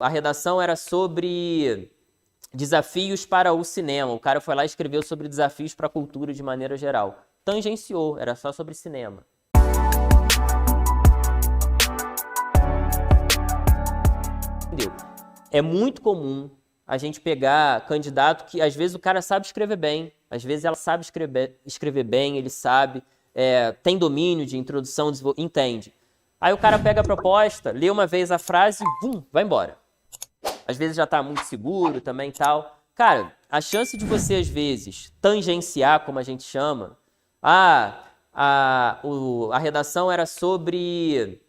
A redação era sobre desafios para o cinema. O cara foi lá e escreveu sobre desafios para a cultura de maneira geral. Tangenciou, era só sobre cinema. Entendeu? É muito comum a gente pegar candidato que às vezes o cara sabe escrever bem, às vezes ela sabe escrever bem, ele sabe, tem domínio de introdução, entende. Aí o cara pega a proposta, lê uma vez a frase e vai embora. Às vezes já está muito seguro também e tal. Cara, a chance de você, às vezes, tangenciar, como a gente chama, a redação era sobre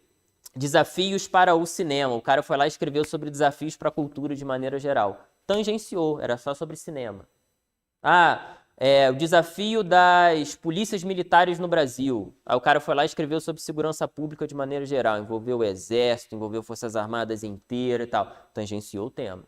desafios para o cinema. O cara foi lá e escreveu sobre desafios para a cultura de maneira geral. Tangenciou, era só sobre cinema. O desafio das polícias militares no Brasil. Aí o cara foi lá e escreveu sobre segurança pública de maneira geral. Envolveu o exército, envolveu forças armadas inteiras e tal. Tangenciou o tema.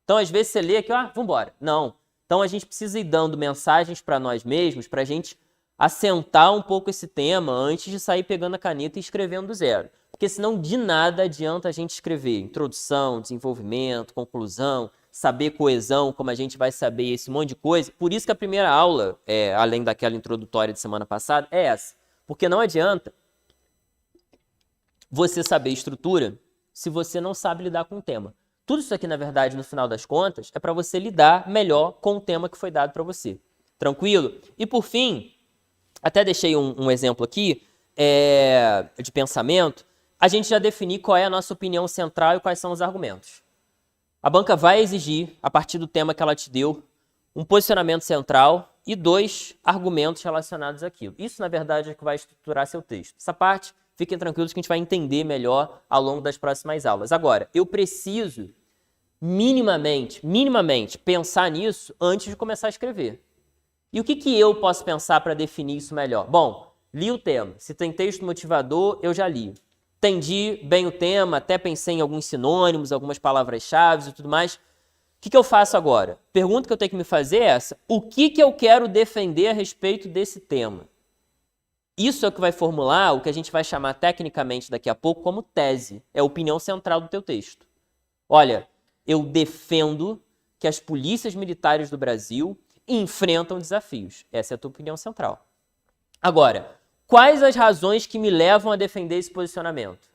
Então, às vezes, você lê aqui, vambora. Não. Então, a gente precisa ir dando mensagens para nós mesmos, para a gente assentar um pouco esse tema antes de sair pegando a caneta e escrevendo do zero. Porque senão, de nada adianta a gente escrever introdução, desenvolvimento, conclusão, saber coesão, como a gente vai saber esse monte de coisa. Por isso que a primeira aula, além daquela introdutória de semana passada, é essa. Porque não adianta você saber estrutura se você não sabe lidar com o tema. Tudo isso aqui, na verdade, no final das contas, é para você lidar melhor com o tema que foi dado para você. Tranquilo? E por fim, até deixei um exemplo aqui de pensamento. A gente já definiu qual é a nossa opinião central e quais são os argumentos. A banca vai exigir, a partir do tema que ela te deu, um posicionamento central e 2 argumentos relacionados àquilo. Isso, na verdade, é que vai estruturar seu texto. Essa parte, fiquem tranquilos que a gente vai entender melhor ao longo das próximas aulas. Agora, eu preciso minimamente pensar nisso antes de começar a escrever. E o que eu posso pensar para definir isso melhor? Bom, li o tema. Se tem texto motivador, eu já li. Entendi bem o tema, até pensei em alguns sinônimos, algumas palavras-chave e tudo mais. O que eu faço agora? Pergunta que eu tenho que me fazer é essa. O que eu quero defender a respeito desse tema? Isso é o que vai formular o que a gente vai chamar tecnicamente daqui a pouco como tese. É a opinião central do teu texto. Olha, eu defendo que as polícias militares do Brasil enfrentam desafios. Essa é a tua opinião central. Agora, quais as razões que me levam a defender esse posicionamento?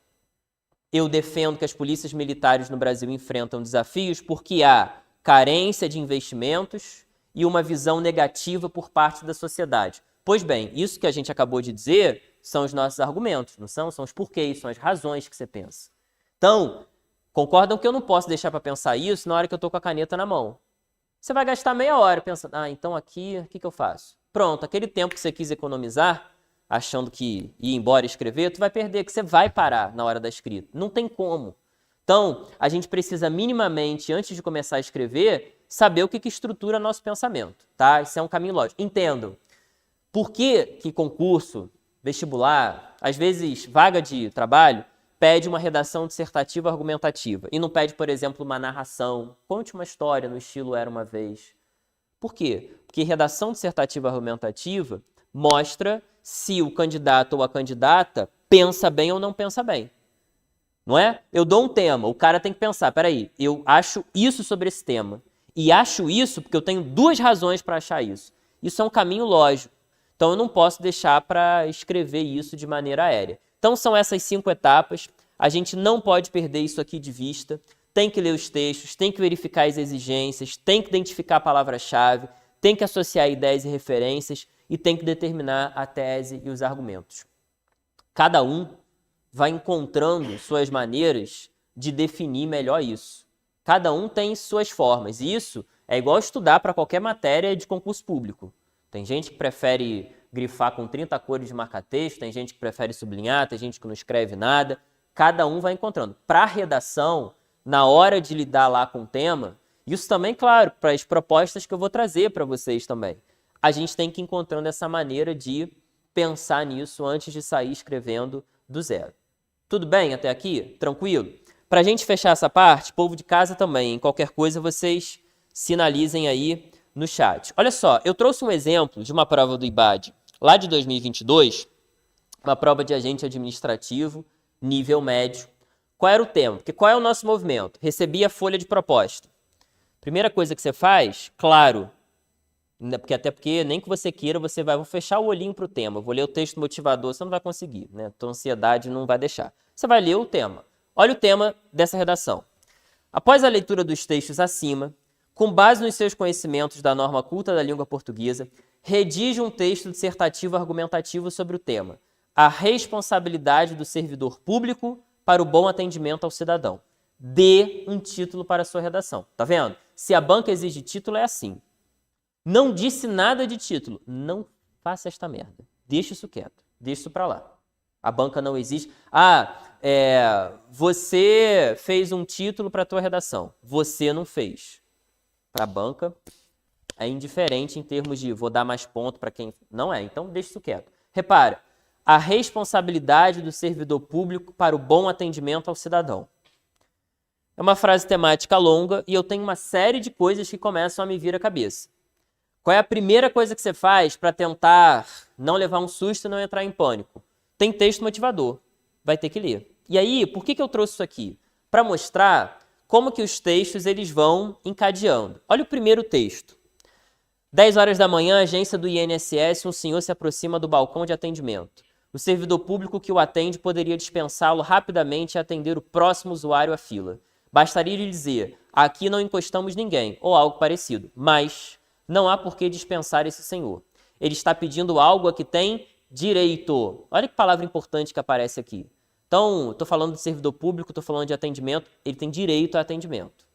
Eu defendo que as polícias militares no Brasil enfrentam desafios porque há carência de investimentos e uma visão negativa por parte da sociedade. Pois bem, isso que a gente acabou de dizer são os nossos argumentos, não são? São os porquês, são as razões que você pensa. Então, concordam que eu não posso deixar para pensar isso na hora que eu estou com a caneta na mão. Você vai gastar meia hora pensando, então aqui, o que eu faço? Pronto, aquele tempo que você quis economizar, achando que ia embora escrever, tu vai perder, que você vai parar na hora da escrita. Não tem como. Então, a gente precisa minimamente, antes de começar a escrever, saber o que estrutura nosso pensamento, tá? Isso é um caminho lógico. Entendam. Por que concurso, vestibular, às vezes vaga de trabalho, pede uma redação dissertativa argumentativa e não pede, por exemplo, uma narração? Conte uma história no estilo Era Uma Vez. Por quê? Porque redação dissertativa argumentativa mostra se o candidato ou a candidata pensa bem ou não pensa bem. Não é? Eu dou um tema, o cara tem que pensar, peraí, eu acho isso sobre esse tema. E acho isso porque eu tenho 2 razões para achar isso. Isso é um caminho lógico. Então eu não posso deixar para escrever isso de maneira aérea. Então são essas 5 etapas. A gente não pode perder isso aqui de vista. Tem que ler os textos, tem que verificar as exigências, tem que identificar a palavra-chave, tem que associar ideias e referências e tem que determinar a tese e os argumentos. Cada um vai encontrando suas maneiras de definir melhor isso. Cada um tem suas formas. E isso é igual estudar para qualquer matéria de concurso público. Tem gente que prefere grifar com 30 cores de marca-texto, tem gente que prefere sublinhar, tem gente que não escreve nada. Cada um vai encontrando. Para a redação, na hora de lidar lá com o tema, isso também, claro, para as propostas que eu vou trazer para vocês também. A gente tem que ir encontrando essa maneira de pensar nisso antes de sair escrevendo do zero. Tudo bem até aqui? Tranquilo? Para a gente fechar essa parte, povo de casa também, em qualquer coisa vocês sinalizem aí no chat. Olha só, eu trouxe um exemplo de uma prova do IBAD lá de 2022, uma prova de agente administrativo, nível médio, Qual era o tema? Porque qual é o nosso movimento? Recebi a folha de proposta. Primeira coisa que você faz, claro, até porque nem que você queira, você vai, vou fechar o olhinho para o tema, vou ler o texto motivador, você não vai conseguir, né? Tua ansiedade não vai deixar. Você vai ler o tema. Olha o tema dessa redação. Após a leitura dos textos acima, com base nos seus conhecimentos da norma culta da língua portuguesa, redige um texto dissertativo argumentativo sobre o tema: a responsabilidade do servidor público para o bom atendimento ao cidadão. Dê um título para a sua redação. Tá vendo? Se a banca exige título, é assim. Não disse nada de título. Não faça esta merda. Deixa isso quieto. Deixa isso para lá. A banca não exige. Você fez um título para a tua redação. Você não fez. Para a banca é indiferente em termos de vou dar mais ponto para quem... Não é. Então deixa isso quieto. Repara. A responsabilidade do servidor público para o bom atendimento ao cidadão. É uma frase temática longa e eu tenho uma série de coisas que começam a me vir à cabeça. Qual é a primeira coisa que você faz para tentar não levar um susto e não entrar em pânico? Tem texto motivador. Vai ter que ler. E aí, por que eu trouxe isso aqui? Para mostrar como que os textos eles vão encadeando. Olha o primeiro texto. 10 horas da manhã, agência do INSS, um senhor se aproxima do balcão de atendimento. O servidor público que o atende poderia dispensá-lo rapidamente e atender o próximo usuário à fila. Bastaria lhe dizer, aqui não encostamos ninguém, ou algo parecido, mas não há por que dispensar esse senhor. Ele está pedindo algo a que tem direito. Olha que palavra importante que aparece aqui. Então, estou falando de servidor público, estou falando de atendimento, ele tem direito a atendimento.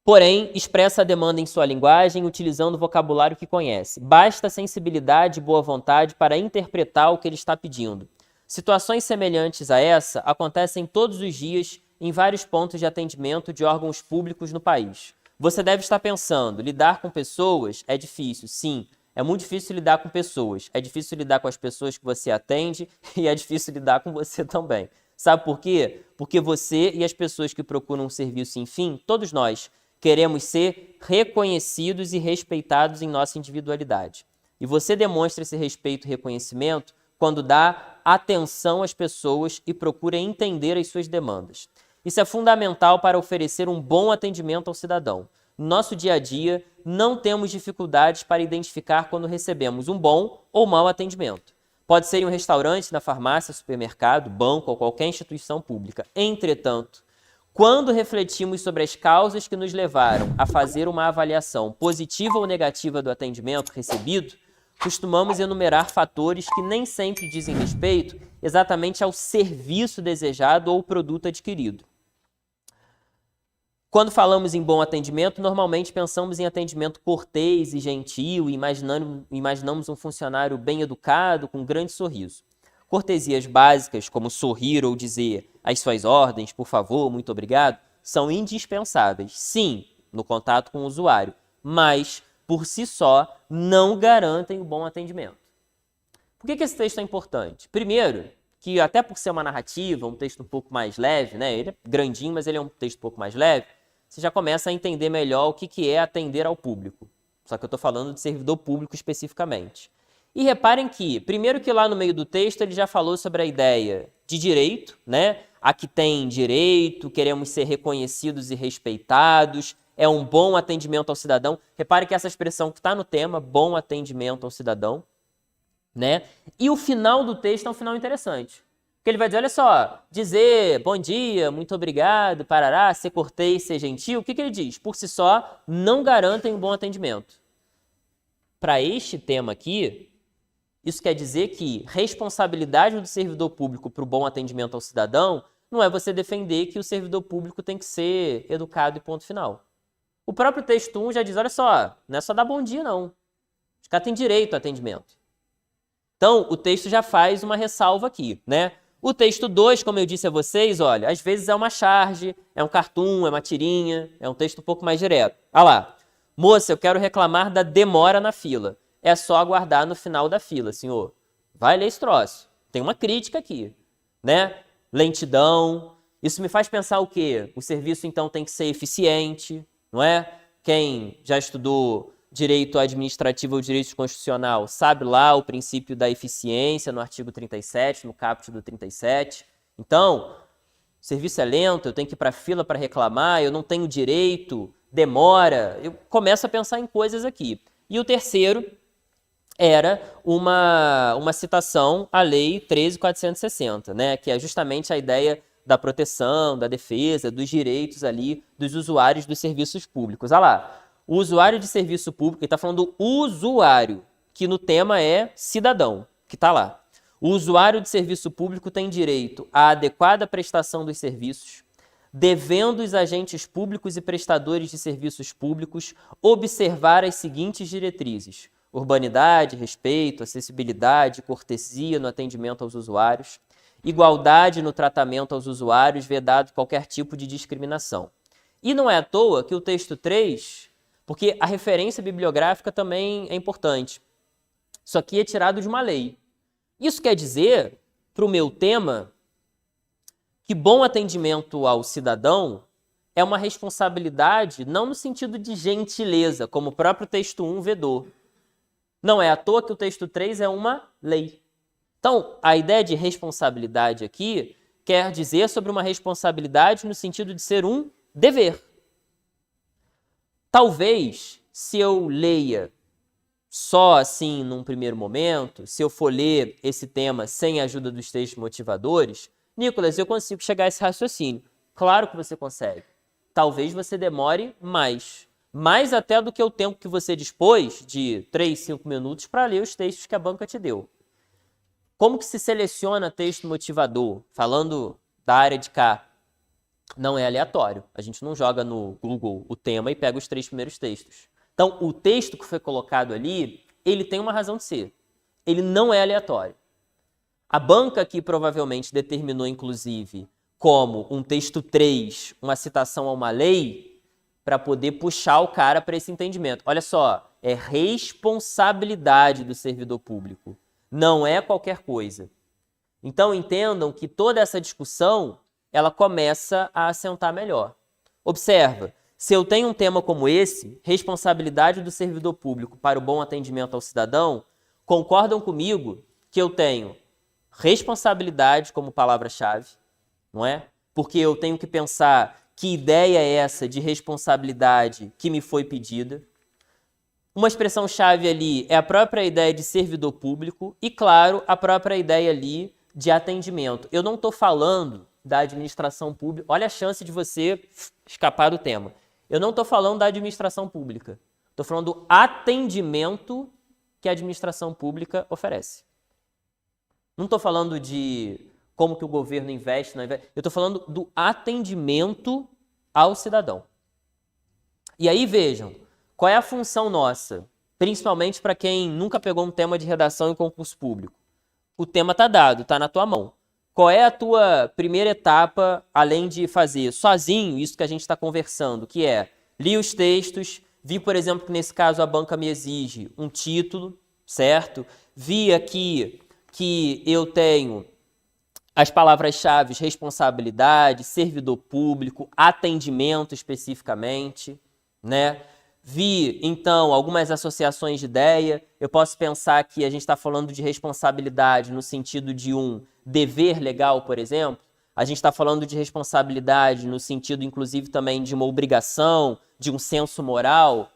Porém, expressa a demanda em sua linguagem, utilizando o vocabulário que conhece. Basta sensibilidade e boa vontade para interpretar o que ele está pedindo. Situações semelhantes a essa acontecem todos os dias em vários pontos de atendimento de órgãos públicos no país. Você deve estar pensando, lidar com pessoas é difícil. Sim, é muito difícil lidar com pessoas. É difícil lidar com as pessoas que você atende e é difícil lidar com você também. Sabe por quê? Porque você e as pessoas que procuram um serviço, enfim, todos nós, queremos ser reconhecidos e respeitados em nossa individualidade. E você demonstra esse respeito e reconhecimento quando dá atenção às pessoas e procura entender as suas demandas. Isso é fundamental para oferecer um bom atendimento ao cidadão. No nosso dia a dia, não temos dificuldades para identificar quando recebemos um bom ou mau atendimento. Pode ser em um restaurante, na farmácia, supermercado, banco ou qualquer instituição pública. Entretanto, quando refletimos sobre as causas que nos levaram a fazer uma avaliação positiva ou negativa do atendimento recebido, costumamos enumerar fatores que nem sempre dizem respeito exatamente ao serviço desejado ou produto adquirido. Quando falamos em bom atendimento, normalmente pensamos em atendimento cortês e gentil, e imaginamos um funcionário bem educado, com um grande sorriso. Cortesias básicas, como sorrir ou dizer as suas ordens, por favor, muito obrigado, são indispensáveis, sim, no contato com o usuário, mas, por si só, não garantem o bom atendimento. Por que esse texto é importante? Primeiro, que até por ser uma narrativa, um texto um pouco mais leve, né? Ele é grandinho, mas ele é um texto um pouco mais leve, você já começa a entender melhor o que é atender ao público. Só que eu estou falando de servidor público especificamente. E reparem que, primeiro que lá no meio do texto ele já falou sobre a ideia de direito, né? Aqui tem direito, queremos ser reconhecidos e respeitados, é um bom atendimento ao cidadão. Repare que essa expressão que está no tema, bom atendimento ao cidadão, né? E o final do texto é um final interessante. Porque ele vai dizer, olha só, dizer bom dia, muito obrigado, parará, ser cortês, ser gentil, o que ele diz? Por si só, não garantem um bom atendimento. Para este tema aqui, isso quer dizer que responsabilidade do servidor público para o bom atendimento ao cidadão não é você defender que o servidor público tem que ser educado e ponto final. O próprio texto 1 já diz, olha só, não é só dar bom dia não. Os caras têm direito ao atendimento. Então, o texto já faz uma ressalva aqui, né? O texto 2, como eu disse a vocês, olha, às vezes é uma charge, é um cartoon, é uma tirinha, é um texto um pouco mais direto. Olha lá, moça, eu quero reclamar da demora na fila. É só aguardar no final da fila, senhor. Vai ler esse troço. Tem uma crítica aqui, né? Lentidão. Isso me faz pensar o quê? O serviço, então, tem que ser eficiente, não é? Quem já estudou direito administrativo ou direito constitucional sabe lá o princípio da eficiência no artigo 37, no caput do 37. Então, o serviço é lento, eu tenho que ir para a fila para reclamar, eu não tenho direito, demora. Eu começo a pensar em coisas aqui. E o terceiro era uma citação à Lei 13.460, né, que é justamente a ideia da proteção, da defesa, dos direitos ali dos usuários dos serviços públicos. Olha lá, o usuário de serviço público, ele está falando do usuário, que no tema é cidadão, que está lá. O usuário de serviço público tem direito à adequada prestação dos serviços, devendo os agentes públicos e prestadores de serviços públicos observar as seguintes diretrizes: urbanidade, respeito, acessibilidade, cortesia no atendimento aos usuários, igualdade no tratamento aos usuários, vedado qualquer tipo de discriminação. E não é à toa que o texto 3, porque a referência bibliográfica também é importante. Isso aqui é tirado de uma lei. Isso quer dizer, para o meu tema, que bom atendimento ao cidadão é uma responsabilidade não no sentido de gentileza, como o próprio texto 1 vedou. Não é à toa que o texto 3 é uma lei. Então, a ideia de responsabilidade aqui quer dizer sobre uma responsabilidade no sentido de ser um dever. Talvez, se eu leia só assim num primeiro momento, se eu for ler esse tema sem a ajuda dos textos motivadores, Nicolas, eu consigo chegar a esse raciocínio. Claro que você consegue. Talvez você demore mais até do que o tempo que você dispôs, de 3, 5 minutos, para ler os textos que a banca te deu. Como que se seleciona texto motivador? Falando da área de cá, não é aleatório. A gente não joga no Google o tema e pega os 3 primeiros textos. Então, o texto que foi colocado ali, ele tem uma razão de ser. Ele não é aleatório. A banca aqui provavelmente determinou, inclusive, como um texto 3, uma citação a uma lei, para poder puxar o cara para esse entendimento. Olha só, é responsabilidade do servidor público. Não é qualquer coisa. Então, entendam que toda essa discussão, ela começa a assentar melhor. Observa, se eu tenho um tema como esse, responsabilidade do servidor público para o bom atendimento ao cidadão, concordam comigo que eu tenho responsabilidade como palavra-chave, não é? Porque eu tenho que pensar que ideia é essa de responsabilidade que me foi pedida. Uma expressão-chave ali é a própria ideia de servidor público e, claro, a própria ideia ali de atendimento. Eu não estou falando da administração pública. Olha a chance de você escapar do tema. Eu não estou falando da administração pública. Estou falando do atendimento que a administração pública oferece. Não estou falando de como que o governo investe, não investe. Eu estou falando do atendimento ao cidadão. E aí vejam, qual é a função nossa? Principalmente para quem nunca pegou um tema de redação em concurso público. O tema está dado, está na tua mão. Qual é a tua primeira etapa, além de fazer sozinho isso que a gente está conversando, que é li os textos, vi, por exemplo, que nesse caso a banca me exige um título, certo? Vi aqui que eu tenho as palavras-chave responsabilidade, servidor público, atendimento especificamente, né? Vi, então, algumas associações de ideia. Eu posso pensar que a gente está falando de responsabilidade no sentido de um dever legal, por exemplo. A gente está falando de responsabilidade no sentido, inclusive, também de uma obrigação, de um senso moral.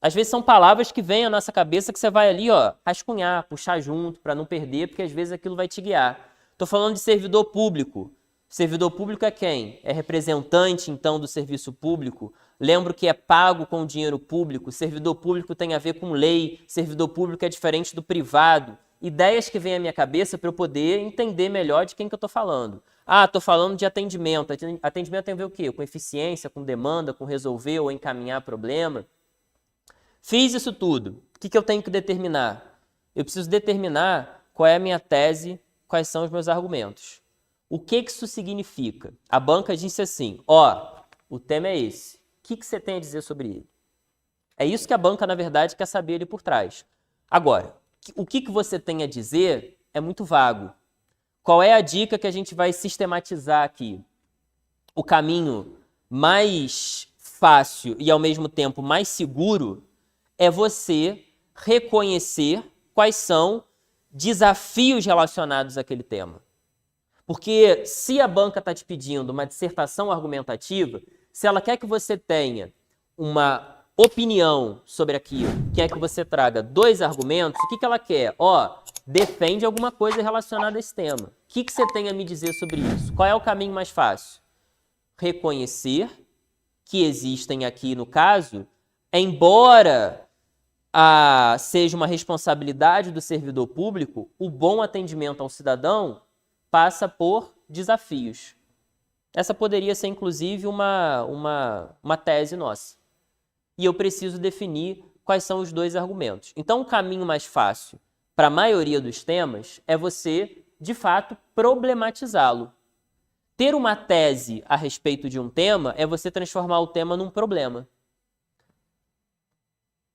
Às vezes são palavras que vêm à nossa cabeça que você vai ali, ó, rascunhar, puxar junto, para não perder, porque às vezes aquilo vai te guiar. Estou falando de servidor público. Servidor público é quem? É representante, então, do serviço público. Lembro que é pago com dinheiro público. Servidor público tem a ver com lei. Servidor público é diferente do privado. Ideias que vêm à minha cabeça para eu poder entender melhor de quem que eu estou falando. Ah, estou falando de atendimento. Atendimento tem a ver o quê? Com eficiência, com demanda, com resolver ou encaminhar problema. Fiz isso tudo. O que eu tenho que determinar? Eu preciso determinar qual é a minha tese, quais são os meus argumentos. O que isso significa? A banca disse assim, ó, o tema é esse. O que você tem a dizer sobre ele? É isso que a banca, na verdade, quer saber ali por trás. Agora, o que você tem a dizer é muito vago. Qual é a dica que a gente vai sistematizar aqui? O caminho mais fácil e, ao mesmo tempo, mais seguro é você reconhecer quais são desafios relacionados àquele tema. Porque se a banca está te pedindo uma dissertação argumentativa, se ela quer que você tenha uma opinião sobre aquilo, quer que você traga 2 argumentos, o que ela quer? Defende alguma coisa relacionada a esse tema. O que você tem a me dizer sobre isso? Qual é o caminho mais fácil? Reconhecer que existem aqui, no caso, embora seja uma responsabilidade do servidor público, o bom atendimento ao cidadão passa por desafios. Essa poderia ser, inclusive, uma tese nossa. E eu preciso definir quais são os 2 argumentos. Então, o caminho mais fácil para a maioria dos temas é você, de fato, problematizá-lo. Ter uma tese a respeito de um tema é você transformar o tema num problema.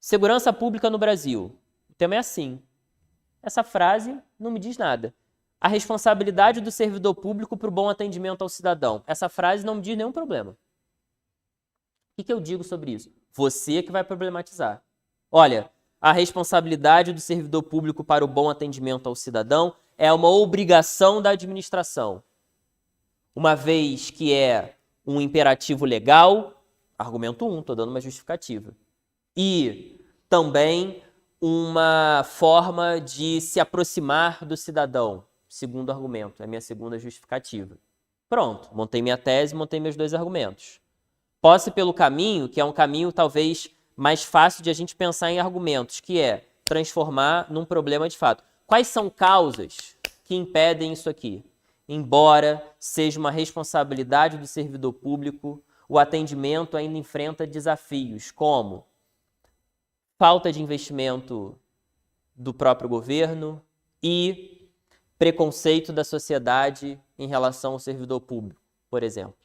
Segurança pública no Brasil. O tema é assim. Essa frase não me diz nada. A responsabilidade do servidor público para o bom atendimento ao cidadão. Essa frase não me diz nenhum problema. O que eu digo sobre isso? Você que vai problematizar. Olha, a responsabilidade do servidor público para o bom atendimento ao cidadão é uma obrigação da administração. Uma vez que é um imperativo legal, argumento 1, estou dando uma justificativa. E também uma forma de se aproximar do cidadão. Segundo argumento, é a minha segunda justificativa. Pronto, montei minha tese, montei meus 2 argumentos. Posso ir pelo caminho, que é um caminho talvez mais fácil de a gente pensar em argumentos, que é transformar num problema de fato. Quais são causas que impedem isso aqui? Embora seja uma responsabilidade do servidor público, o atendimento ainda enfrenta desafios, como falta de investimento do próprio governo e preconceito da sociedade em relação ao servidor público, por exemplo.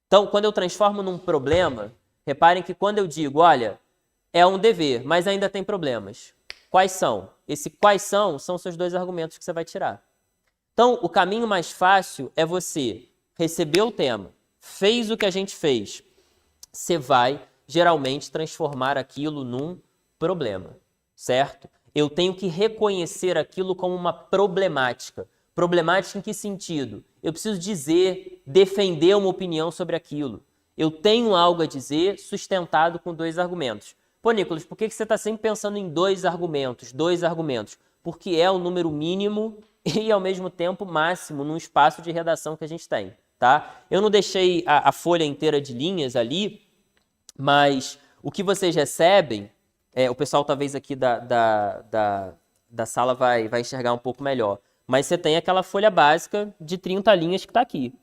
Então, quando eu transformo num problema, reparem que quando eu digo, olha, é um dever, mas ainda tem problemas. Quais são? Esse quais são os seus 2 argumentos que você vai tirar. Então, o caminho mais fácil é você receber o tema, fez o que a gente fez, você vai, geralmente, transformar aquilo num problema, certo? Eu tenho que reconhecer aquilo como uma problemática. Problemática em que sentido? Eu preciso dizer, defender uma opinião sobre aquilo. Eu tenho algo a dizer sustentado com 2 argumentos. Pô, Nicolas, por que você está sempre pensando em 2 argumentos? 2 argumentos. Porque é o número mínimo e, ao mesmo tempo, máximo num espaço de redação que a gente tem, tá? Eu não deixei a folha inteira de linhas ali, mas o que vocês recebem, o pessoal talvez aqui da sala vai enxergar um pouco melhor, mas você tem aquela folha básica de 30 linhas que está aqui.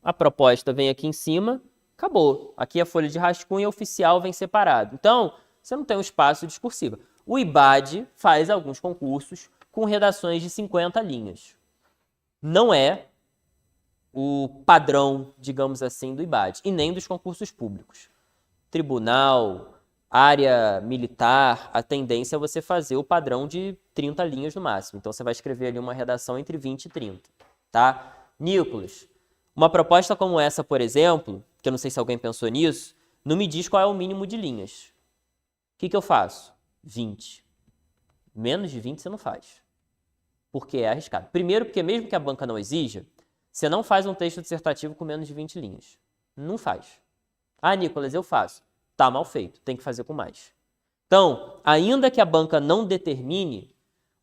A proposta vem aqui em cima, acabou. Aqui a folha de rascunho oficial vem separado. Então, você não tem um espaço discursivo. O IBAD faz alguns concursos com redações de 50 linhas. Não é o padrão, digamos assim, do IBAD, e nem dos concursos públicos. Tribunal, área militar, a tendência é você fazer o padrão de 30 linhas no máximo. Então, você vai escrever ali uma redação entre 20 e 30, tá? Nicolas, uma proposta como essa, por exemplo, que eu não sei se alguém pensou nisso, não me diz qual é o mínimo de linhas. O que eu faço? 20. Menos de 20 você não faz. Porque é arriscado. Primeiro, porque mesmo que a banca não exija, você não faz um texto dissertativo com menos de 20 linhas. Não faz. Ah, Nicolas, eu faço. Tá mal feito, tem que fazer com mais. Então, ainda que a banca não determine,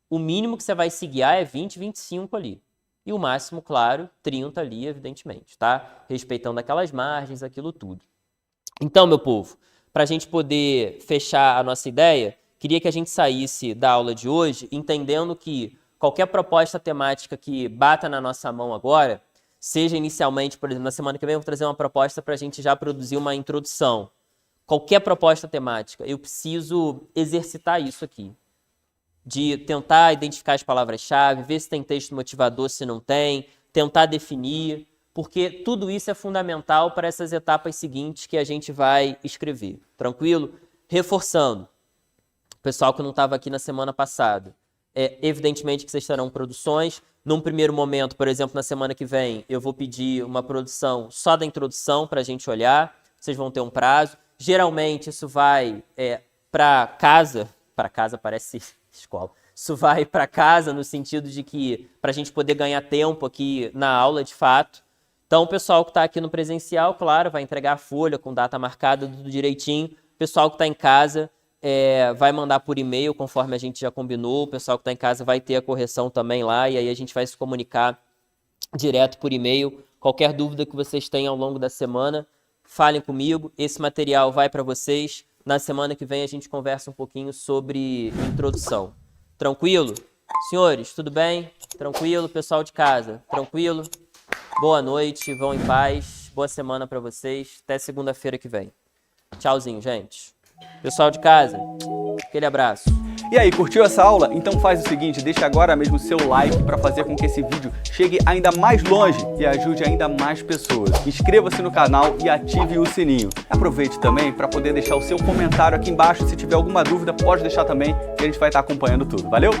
o mínimo que você vai se guiar é 20, 25 ali. E o máximo, claro, 30 ali, evidentemente, tá? Respeitando aquelas margens, aquilo tudo. Então, meu povo, para a gente poder fechar a nossa ideia, queria que a gente saísse da aula de hoje entendendo que qualquer proposta temática que bata na nossa mão agora, seja inicialmente, por exemplo, na semana que vem eu vou trazer uma proposta para a gente já produzir uma introdução. Qualquer proposta temática, eu preciso exercitar isso aqui. De tentar identificar as palavras-chave, ver se tem texto motivador, se não tem, tentar definir, porque tudo isso é fundamental para essas etapas seguintes que a gente vai escrever. Tranquilo? Reforçando, o pessoal que não estava aqui na semana passada, evidentemente que vocês terão produções. Num primeiro momento, por exemplo, na semana que vem, eu vou pedir uma produção só da introdução para a gente olhar, vocês vão ter um prazo. Geralmente isso vai para casa parece escola, isso vai para casa, no sentido de que para a gente poder ganhar tempo aqui na aula, de fato. Então, o pessoal que está aqui no presencial, claro, vai entregar a folha com data marcada, tudo direitinho. O pessoal que está em casa vai mandar por e-mail, conforme a gente já combinou. O pessoal que está em casa vai ter a correção também lá, e aí a gente vai se comunicar direto por e-mail. Qualquer dúvida que vocês tenham ao longo da semana, falem comigo. Esse material vai para vocês. Na semana que vem a gente conversa um pouquinho sobre introdução. Tranquilo? Senhores, tudo bem? Tranquilo? Pessoal de casa, tranquilo? Boa noite, vão em paz. Boa semana para vocês. Até segunda-feira que vem. Tchauzinho, gente. Pessoal de casa, aquele abraço. E aí, curtiu essa aula? Então faz o seguinte, deixa agora mesmo o seu like para fazer com que esse vídeo chegue ainda mais longe e ajude ainda mais pessoas. Inscreva-se no canal e ative o sininho. Aproveite também para poder deixar o seu comentário aqui embaixo. Se tiver alguma dúvida, pode deixar também, que a gente vai estar acompanhando tudo. Valeu?